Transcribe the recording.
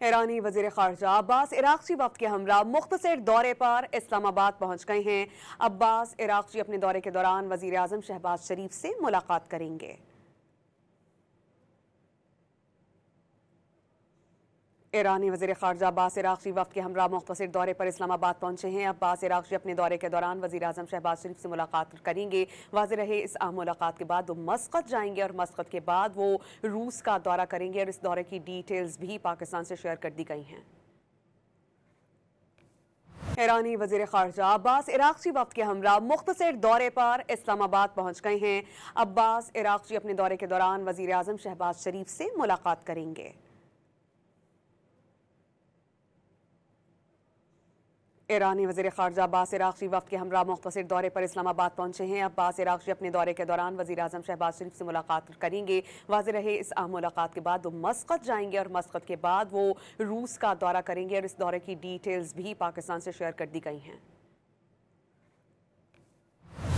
ایرانی وزیر خارجہ عباس عراقچی وفد کے ہمراہ مختصر دورے پر اسلام آباد پہنچ گئے ہیں۔ عباس عراقچی اپنے دورے کے دوران وزیر اعظم شہباز شریف سے ملاقات کریں گے۔ ایرانی وزیر خارجہ عباس عراقچی وفد کے ہمراہ مختصر دورے پر اسلام آباد پہنچے ہیں۔ عباس عراقچی اپنے دورے کے دوران وزیر اعظم شہباز شریف سے ملاقات کریں گے۔ واضح رہے اس اہم ملاقات کے بعد وہ مسقط جائیں گے اور مسقط کے بعد وہ روس کا دورہ کریں گے اور اس دورے کی ڈیٹیلز بھی پاکستان سے شیئر کر دی گئی ہیں۔ ایرانی وزیر خارجہ عباس عراقچی وفد کے ہمراہ مختصر دورے پر اسلام آباد پہنچ گئے ہیں۔ عباس عراقچی اپنے دورے کے دوران وزیر اعظم شہباز شریف سے ملاقات کریں گے۔ ایرانی وزیر خارجہ عباس عراقچی وفد کے ہمراہ مختصر دورے پر اسلام آباد پہنچے ہیں۔ عباس عراقچی اپنے دورے کے دوران وزیر اعظم شہباز شریف سے ملاقات کریں گے۔ واضح رہے اس اہم ملاقات کے بعد وہ مسقط جائیں گے اور مسقط کے بعد وہ روس کا دورہ کریں گے اور اس دورے کی ڈیٹیلز بھی پاکستان سے شیئر کر دی گئی ہیں۔